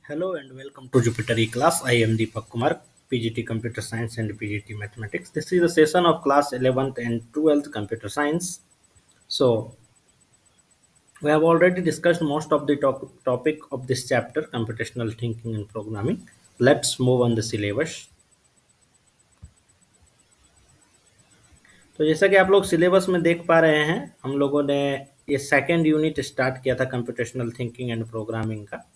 Hello and welcome to Jupiter E-Class. I am Deepak Kumar, PGT Computer Science and PGT Mathematics. This is a session of class 11th and 12th Computer Science. So, we have already discussed most of the topic of this chapter, computational thinking and programming. Let's move on the syllabus. तो जैसा कि आप लोग syllabus में देख पा रहे हैं, हम लोगों ने ये सेकेंड यूनिट स्टार्ट किया था कंप्यूटेशनल थिंकिंग एंड प्रोग्रामिंग का,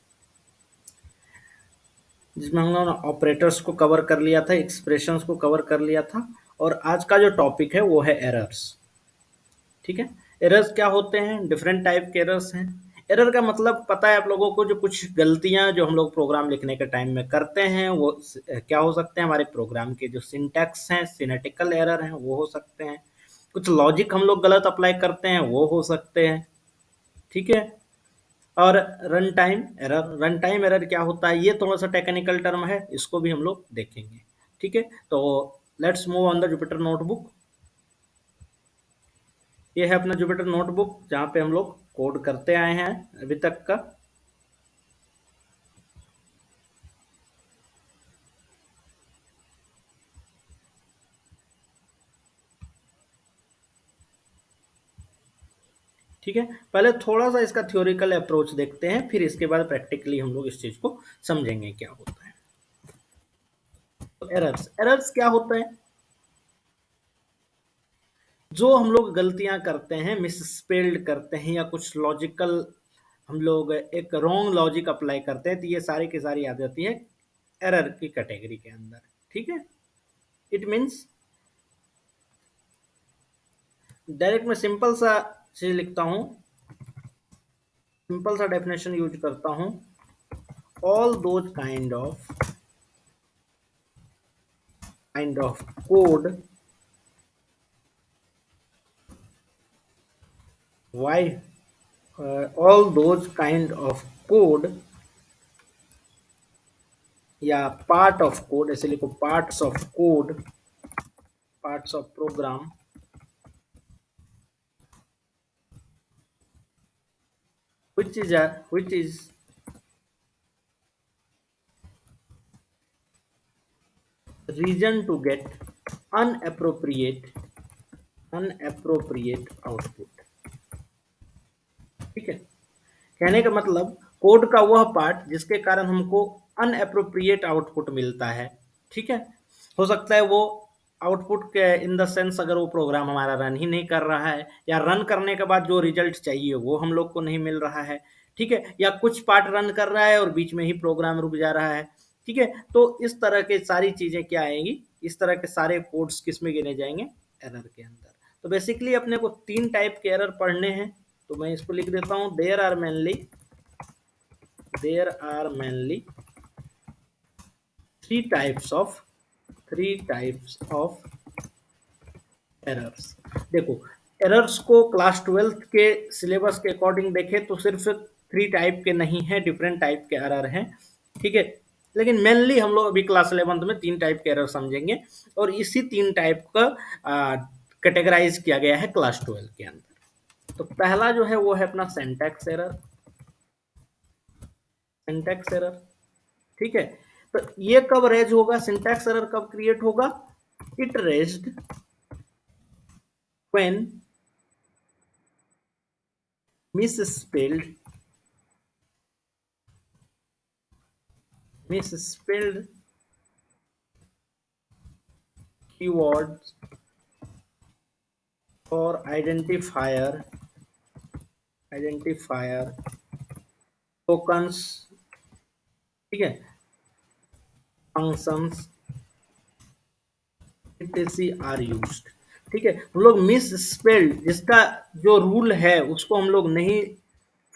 जिसमें हम लोगों ने ऑपरेटर्स को कवर कर लिया था, एक्सप्रेशंस को कवर कर लिया था, और आज का जो टॉपिक है वो है एरर्स। ठीक है, एरर्स क्या होते हैं? डिफरेंट टाइप के एरर्स हैं। एरर का मतलब पता है आप लोगों को, जो कुछ गलतियां जो हम लोग प्रोग्राम लिखने के टाइम में करते हैं वो क्या हो सकते हैं? हमारे प्रोग्राम के जो सिंटैक्स हैं, सिनेटिकल एरर हैं, वो हो सकते हैं। कुछ लॉजिक हम लोग गलत अप्लाई करते हैं, वो हो सकते हैं। ठीक है, और रन टाइम एरर क्या होता है, ये थोड़ा सा टेक्निकल टर्म है, इसको भी हम लोग देखेंगे। ठीक है, तो let's move on the Jupyter notebook. ये है अपना जुपिटर नोटबुक, जहाँ पे हम लोग कोड करते आए हैं अभी तक का। ठीक है, पहले थोड़ा सा इसका थ्योरिकल अप्रोच देखते हैं, फिर इसके बाद प्रैक्टिकली हम लोग इस चीज को समझेंगे क्या होता है। तो एरर्स एरर्स क्या होता है? जो हम लोग गलतियां करते हैं, मिस स्पेल्ड करते हैं, या कुछ लॉजिकल हम लोग एक रॉन्ग लॉजिक अप्लाई करते हैं, तो ये सारी की सारी आ जाती है एरर की कैटेगरी के अंदर। ठीक है, इट मीन्स, डायरेक्ट मैं सिंपल सा चीज लिखता हूं, सिंपल सा डेफिनेशन यूज करता हूं। All those kind of code, why all those kind of code या पार्ट ऑफ कोड, ऐसे लिखो parts of code, parts of program, which is reason to get unappropriate output। ठीक है, कहने का मतलब कोड का वह पार्ट जिसके कारण हमको अनएप्रोप्रिएट आउटपुट मिलता है। ठीक है, हो सकता है वो आउटपुट के इन द सेंस, अगर वो प्रोग्राम हमारा रन ही नहीं कर रहा है, या रन करने के बाद जो रिजल्ट चाहिए वो हम लोग को नहीं मिल रहा है। ठीक है, या कुछ पार्ट रन कर रहा है और बीच में ही प्रोग्राम रुक जा रहा है। ठीक है, तो इस तरह के सारी चीजें क्या आएंगी, इस तरह के सारे कोड्स किस में गिने जाएंगे? एरर के अंदर। तो बेसिकली अपने को तीन टाइप के एरर पढ़ने हैं, तो मैं इसको लिख देता हूं, there are mainly three types of errors. देखो, एरर्स को क्लास 12th के सिलेबस के अकॉर्डिंग देखें तो सिर्फ थ्री टाइप के नहीं है, डिफरेंट टाइप के एरर हैं। ठीक है, लेकिन मेनली हम लोग अभी क्लास 11th में तीन टाइप के एरर समझेंगे, और इसी तीन टाइप का कैटेगराइज किया गया है क्लास 12 के अंदर। तो पहला जो है वो है अपना सिंटैक्स एरर। ठीक है, तो ये कब रेज होगा, सिंटैक्स एरर कब क्रिएट होगा? It raised when misspelled misspelled keywords or identifier tokens, ठीक है, functions etc आर यूज्ड। ठीक है, हम लोग मिस स्पेल्ड, जिसका जो रूल है उसको हम लोग नहीं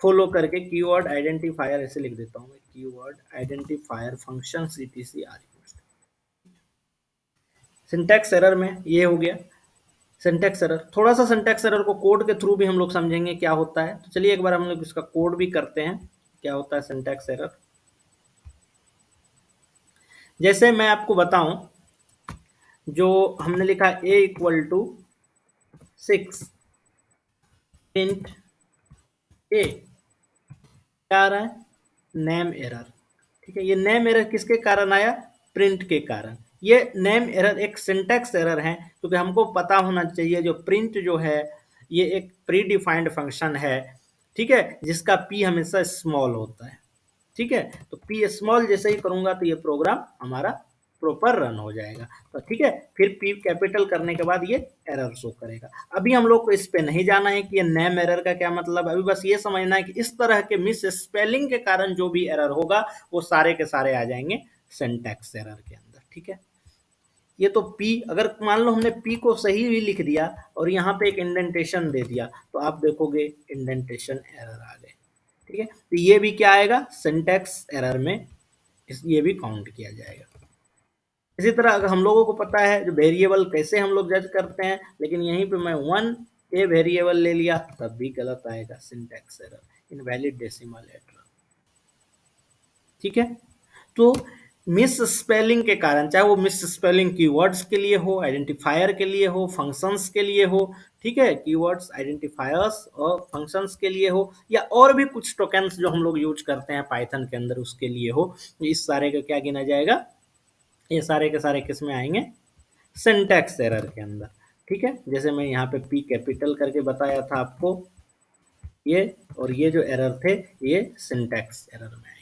फॉलो करके कीवर्ड आइडेंटिफायर, ऐसे लिख देता हूं मैं, keyword identifier functions etc are used. Syntax error में ये हो गया सिंटैक्स एरर। थोड़ा सा सिंटैक्स एरर को कोड के थ्रू भी हम लोग समझेंगे क्या होता है, तो चलिए एक बार हम लोग इसका कोड भी करते हैं, क्या होता है सिंटैक्स एरर। जैसे मैं आपको बताऊं, जो हमने लिखा a = 6 प्रिंट ए, क्या आ रहा है? Name error. ठीक है, ये नेम एरर किसके कारण आया? प्रिंट के कारण। ये नेम एरर एक सिंटैक्स एरर है, क्योंकि हमको पता होना चाहिए जो प्रिंट जो है ये एक प्री डिफाइंड फंक्शन है, ठीक है, जिसका पी हमेशा स्मॉल होता है। ठीक है, तो पी स्मॉल जैसे ही करूंगा तो ये प्रोग्राम हमारा प्रॉपर रन हो जाएगा। तो ठीक है, फिर पी कैपिटल करने के बाद ये एरर शो करेगा। अभी हम लोग को इस पे नहीं जाना है कि ये नेम एरर का क्या मतलब है, अभी बस ये समझना है कि इस तरह के मिस स्पेलिंग के कारण जो भी एरर होगा वो सारे के सारे आ जाएंगे सिंटैक्स एरर के अंदर। ठीक है, ये तो पी, अगर मान लो हमने पी को सही भी लिख दिया और यहाँ पे एक इंडेंटेशन दे दिया तो आप देखोगे इंडेंटेशन एरर आ गए। ठीक है, तो ये भी क्या आएगा? सिंटैक्स एरर में ये भी काउंट किया जाएगा। इसी तरह अगर हम लोगों को पता है जो वेरिएबल कैसे हम लोग जज करते हैं, लेकिन यहीं पे मैं वन ए वेरिएबल ले लिया तब भी गलत आएगा, syntax error, invalid decimal error. ठीक है, तो मिस स्पेलिंग के कारण, चाहे वो मिस स्पेलिंग कीवर्ड्स के लिए हो, आइडेंटिफायर के लिए हो, फंक्शंस के लिए हो, ठीक है, कीवर्ड्स, आइडेंटिफायर्स और फंक्शंस के लिए हो, या और भी कुछ टोकन्स जो हम लोग यूज करते हैं पाइथन के अंदर उसके लिए हो, तो इस सारे का क्या गिना जाएगा? ये सारे के सारे किस में आएंगे? सिंटैक्स एरर के अंदर। ठीक है, जैसे मैं यहाँ पे पी कैपिटल करके बताया था आपको, ये और ये जो एरर थे ये सिंटैक्स एरर में आएंगे।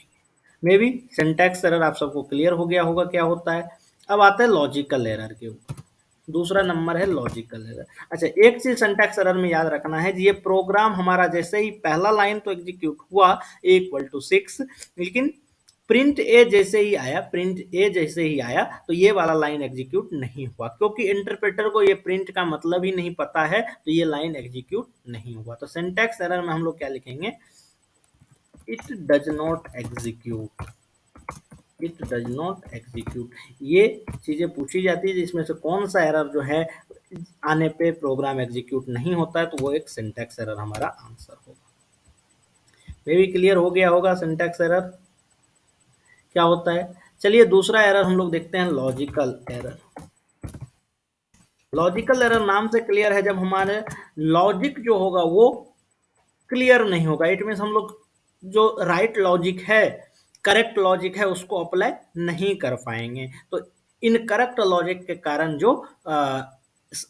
मे बी सिंटैक्स एरर आप सबको क्लियर हो गया होगा क्या होता है। अब आता है लॉजिकल एरर के ऊपर। दूसरा नंबर है लॉजिकल एरर। अच्छा, एक चीज सिंटैक्स एरर में याद रखना है, ये प्रोग्राम हमारा जैसे ही पहला लाइन तो एग्जीक्यूट हुआ ए इक्वल टू 6, लेकिन प्रिंट ए जैसे ही आया, प्रिंट ए जैसे ही आया तो ये वाला लाइन एग्जीक्यूट नहीं हुआ, क्योंकि इंटरप्रेटर को ये प्रिंट का मतलब ही नहीं पता है, तो ये लाइन एग्जीक्यूट नहीं हुआ। तो सिंटैक्स एरर में हम लोग क्या लिखेंगे? It does not execute, it does not execute. ये चीजें पूछी जाती है जिसमें से कौन सा एरर जो है आने पे प्रोग्राम एग्जीक्यूट नहीं होता है, तो वो एक सिंटैक्स एरर हमारा आंसर होगा। मे भी क्लियर हो गया होगा सिंटैक्स एरर क्या होता है। चलिए दूसरा एरर हम लोग देखते हैं, लॉजिकल एरर। लॉजिकल एरर नाम से क्लियर है, जब हमारे लॉजिक जो होगा वो क्लियर नहीं होगा। इट मीन हम लोग जो राइट लॉजिक है, करेक्ट लॉजिक है, उसको अप्लाई नहीं कर पाएंगे। तो इनकरेक्ट लॉजिक के कारण जो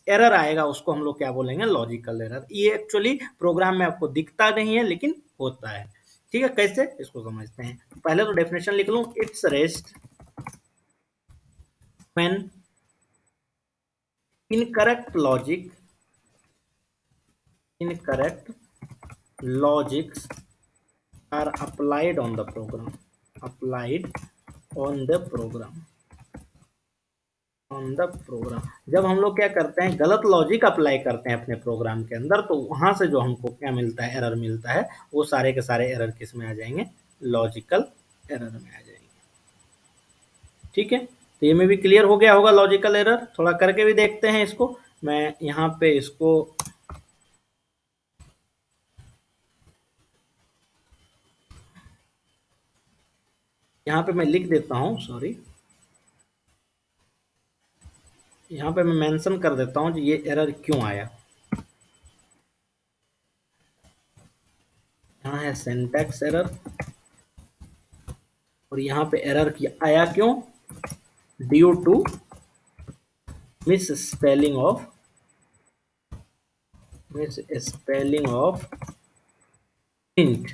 एरर आएगा उसको हम लोग क्या बोलेंगे? Logical error. ये एक्चुअली प्रोग्राम में आपको दिखता नहीं है लेकिन होता है। ठीक है, कैसे इसको समझते हैं। पहले तो डेफिनेशन लिख लूं, it's rest when incorrect logic, incorrect logics are applied on the program, applied on the program, on the program। जब हम लोग क्या करते हैं, गलत लॉजिक अप्लाई करते हैं अपने प्रोग्राम के अंदर, तो वहां से जो हमको क्या मिलता है? एरर मिलता है। वो सारे के सारे एरर किस में आ जाएंगे? लॉजिकल एरर में आ जाएंगे। ठीक है, तो ये में भी क्लियर हो गया होगा लॉजिकल एरर। थोड़ा करके भी देखते हैं इसको। मैं यहाँ पे इसको यहाँ पे मैं लिख देता हूँ, सॉरी, यहाँ पे मैं मेंशन कर देता हूँ कि ये एरर क्यों आया। यहाँ है सिंटैक्स एरर, और यहाँ पे एरर आया क्यों? Due to misspelling of, misspelling of print,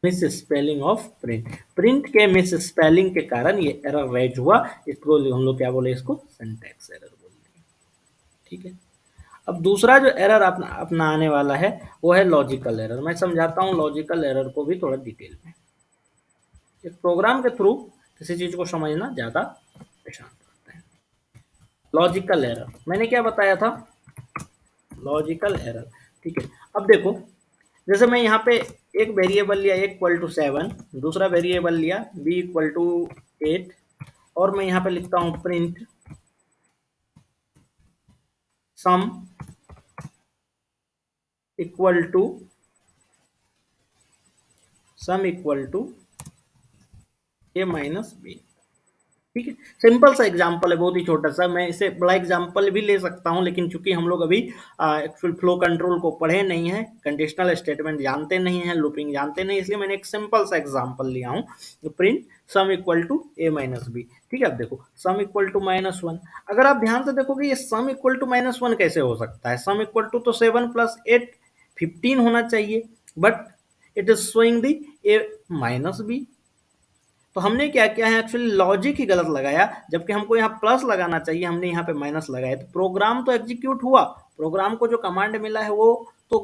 misspelling of print. Print के मिस स्पेलिंग के कारण ये एरर रेज हुआ। इसको हम लोग क्या बोले? इसको सिंटैक्स एरर बोलते हैं। ठीक है, अब दूसरा जो एरर अपना आने वाला है वो है लॉजिकल एरर। मैं समझाता हूँ लॉजिकल एरर को भी थोड़ा डिटेल में। एक प्रोग्राम के थ्रू किसी चीज को समझना ज्यादा आसान होता है। लॉजिकल एरर मैंने क्या बताया था? Logical error. ठीक है, अब देखो, जैसे मैं यहाँ पे एक वेरिएबल लिया इक्वल टू 7, दूसरा वेरिएबल लिया बी इक्वल टू 8, और मैं यहाँ पे लिखता हूँ print sum equal to, sum equal to A minus B. ठीक है, सिंपल सा एग्जांपल है, बहुत ही छोटा सा। मैं इसे बड़ा एग्जांपल भी ले सकता हूं, लेकिन चूंकि हम लोग अभी एक्चुअल फ्लो कंट्रोल को पढ़े नहीं है, कंडीशनल स्टेटमेंट जानते नहीं है, लूपिंग जानते नहीं, इसलिए मैंने एक सिंपल सा एग्जांपल लिया हूं, print sum equal to A minus B. ठीक है, अब देखो सम इक्वल टू -1। अगर आप ध्यान से देखोगे ये सम इक्वल टू -1 कैसे हो सकता है? सम इक्वल टू तो 7 + 8 15 होना चाहिए, but it is showing the A minus B. तो हमने क्या किया है, एक्चुअली लॉजिक ही गलत लगाया, जबकि हमको यहाँ प्लस लगाना चाहिए, हमने यहाँ पे माइनस लगाया। तो प्रोग्राम तो एग्जीक्यूट हुआ, प्रोग्राम को जो कमांड मिला है वो तो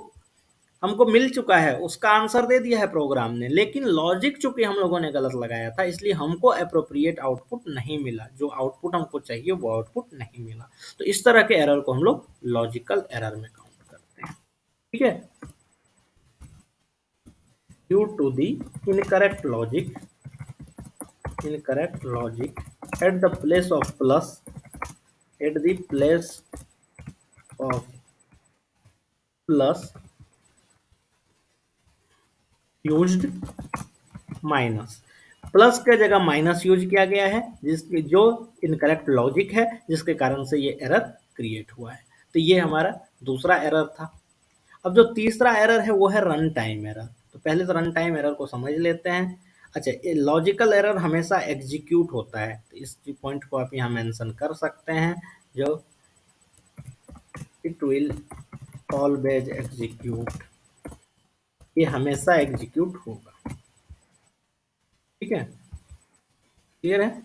हमको मिल चुका है, उसका आंसर दे दिया है प्रोग्राम ने, लेकिन लॉजिक चूंकि हम लोगों ने गलत लगाया था, इसलिए हमको अप्रोप्रिएट आउटपुट नहीं मिला, जो आउटपुट हमको चाहिए वो आउटपुट नहीं मिला। तो इस तरह के एरर को हम लोग लॉजिकल एरर में काउंट करते हैं। ठीक है, due to the incorrect logic, incorrect logic at the place of plus, at the place of plus used minus, plus के जगह माइनस यूज किया गया है, जिसकी जो इनकरेक्ट लॉजिक है, जिसके कारण से ये एरर क्रिएट हुआ है। तो ये हमारा दूसरा एरर था। अब जो तीसरा एरर है वो है रन टाइम एरर। तो पहले तो रन टाइम एरर को समझ लेते हैं। अच्छा, ये लॉजिकल एरर हमेशा एग्जीक्यूट होता है, तो इस पॉइंट को आप यहाँ मेंशन कर सकते हैं, जो इट विल ऑलवेज एग्जीक्यूट, ये हमेशा एग्जीक्यूट होगा। ठीक है, क्लियर है?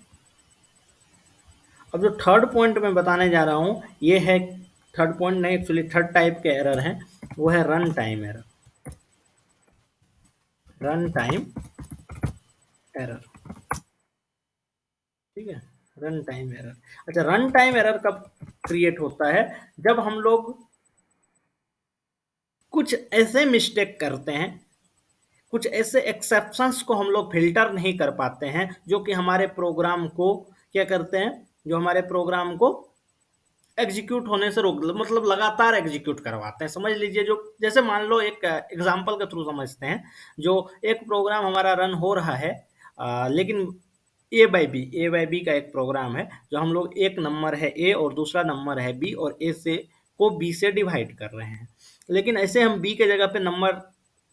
अब जो थर्ड पॉइंट मैं बताने जा रहा हूँ, ये है थर्ड पॉइंट नहीं, एक्चुअली थर्ड टाइप के एरर हैं, वो है run time error. Run time error, ठीक है, रन टाइम एरर। अच्छा, रन टाइम एरर कब क्रिएट होता है? जब हम लोग कुछ ऐसे मिस्टेक करते हैं, कुछ ऐसे एक्सेप्शंस को हम लोग फिल्टर नहीं कर पाते हैं, जो कि हमारे प्रोग्राम को क्या करते हैं, जो हमारे प्रोग्राम को एग्जीक्यूट होने से रोक, मतलब लगातार एग्जीक्यूट करवाते हैं। समझ लीजिए, जो जैसे मान लो एक एग्जांपल के थ्रू समझते हैं, जो एक प्रोग्राम हमारा रन हो रहा है, लेकिन ए बाई बी का एक प्रोग्राम है, जो हम लोग एक नंबर है ए और दूसरा नंबर है बी, और ए से को बी से डिवाइड कर रहे हैं, लेकिन ऐसे हम बी के जगह पे नंबर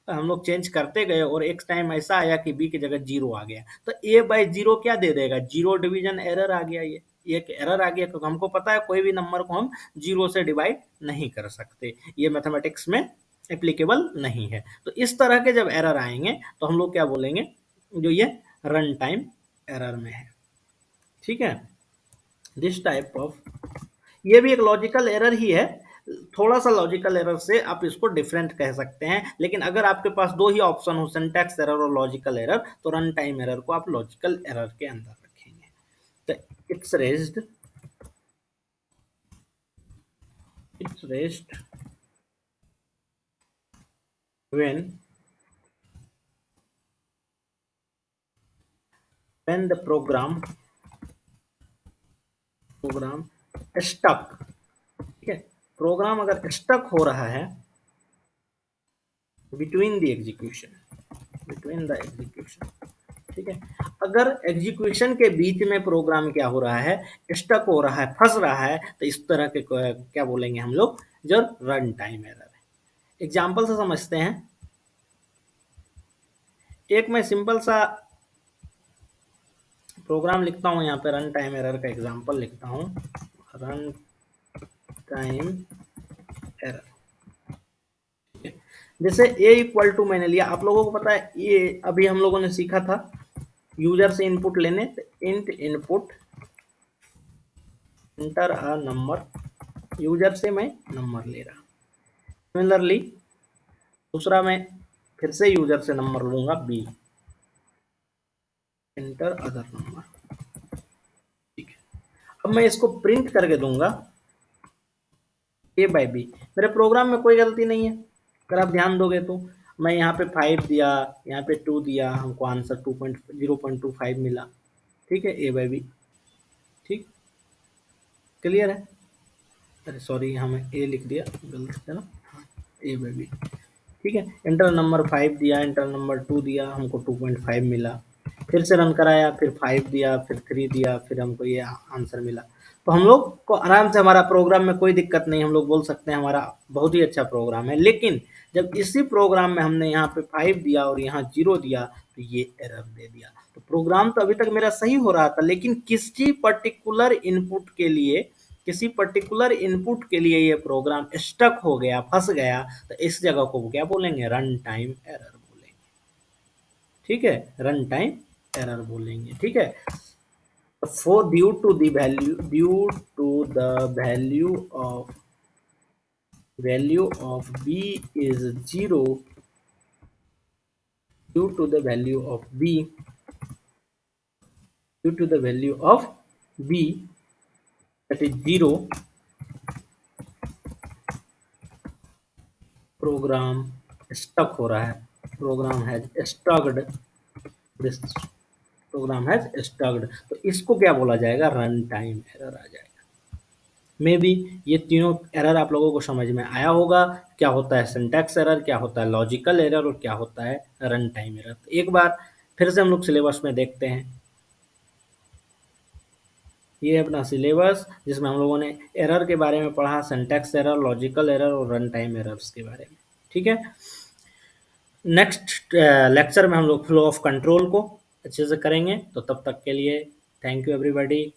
हम लोग चेंज करते गए, और एक टाइम ऐसा आया कि बी की जगह 0 आ गया, तो A/0 क्या दे देगा? 0 डिवीजन एरर आ गया। ये एक एरर आ गया, क्योंकि हमको पता है कोई भी नंबर को हम 0 से डिवाइड नहीं कर सकते, ये मैथमेटिक्स में एप्लीकेबल नहीं है। तो इस तरह के जब एरर आएंगे तो हम लोग क्या बोलेंगे, जो ये रन टाइम एरर में है। ठीक है, दिस टाइप ऑफ, ये भी एक लॉजिकल एरर ही है, थोड़ा सा लॉजिकल एरर से आप इसको डिफरेंट कह सकते हैं, लेकिन अगर आपके पास दो ही ऑप्शन हो, सिंटैक्स एरर और लॉजिकल एरर, तो रन टाइम एरर को आप लॉजिकल एरर के अंदर रखेंगे। तो it's raised when the program stuck। ठीक है, प्रोग्राम अगर स्टक हो रहा है बिटवीन द एग्जीक्यूशन, ठीक है, अगर एग्जीक्यूशन के बीच में प्रोग्राम क्या हो रहा है, स्टक हो रहा है, फंस रहा है, तो इस तरह के क्या बोलेंगे हम लोग, जो रन टाइम एरर है। एग्जाम्पल से समझते हैं। एक मैं सिंपल सा प्रोग्राम लिखता हूँ, यहाँ पे रन टाइम एरर का एग्जाम्पल लिखता हूँ, रन टाइम एरर। जैसे a इक्वल टू मैंने लिया, आप लोगों को पता है ये अभी हम लोगों ने सीखा था यूजर से इनपुट लेने, int input inter a number, user से मैं नंबर ले रहा। सिमिलरली दूसरा मैं फिर से यूजर से नंबर लूंगा b, इंटर अदर नंबर। ठीक है, अब मैं इसको प्रिंट करके दूंगा A/B। मेरे प्रोग्राम में कोई गलती नहीं है, अगर आप ध्यान दोगे तो। मैं यहाँ पे 5 दिया, यहाँ पे 2 दिया, हमको आंसर 0.25 मिला। ठीक है, A/B। ठीक, क्लियर है? अरे सॉरी, यहाँ मैं ए लिख दिया, गलत है ना, A/B। ठीक है, इंटर नंबर 5 दिया, इंटर नंबर 2 दिया, हमको 2.5 मिला। फिर से रन कराया, फिर 5 दिया, फिर 3 दिया, फिर हमको ये आंसर मिला। तो हम लोग को आराम से हमारा प्रोग्राम में कोई दिक्कत नहीं, हम लोग बोल सकते हैं हमारा बहुत ही अच्छा प्रोग्राम है। लेकिन जब इसी प्रोग्राम में हमने यहाँ पे 5 दिया और यहाँ 0 दिया तो ये एरर दे दिया। तो प्रोग्राम तो अभी तक मेरा सही हो रहा था, लेकिन किसी पर्टिकुलर इनपुट के लिए ये प्रोग्राम स्टक हो गया, फंस गया। तो इस जगह को क्या बोलेंगे? रन टाइम एरर बोलेंगे। ठीक है, रन टाइम एरर बोलेंगे। ठीक है, for due to the value of b is 0, due to the value of b due to the value of b that is 0, program stuck हो रहा है, program has stucked, this program has stucked. तो इसको क्या बोला जाएगा? Run time error आ जाएगा। May be ये तीनों एरर आप लोगों को समझ में आया होगा। क्या होता है सिंटैक्स एरर, क्या होता है लॉजिकल एरर, और क्या होता है रन टाइम एरर। तो एक बार फिर से हम लोग सिलेबस में देखते हैं। ये है अपना सिलेबस, जिसमें हम लोगों ने एरर के बारे में पढ़ा, सिंटैक्स एरर, लॉजिकल एरर और रन टाइम एरर्स के बारे में। ठीक है, नेक्स्ट लेक्चर में हम लोग फ्लो ऑफ कंट्रोल को अच्छे से करेंगे। तो तब तक के लिए थैंक यू एवरीबॉडी।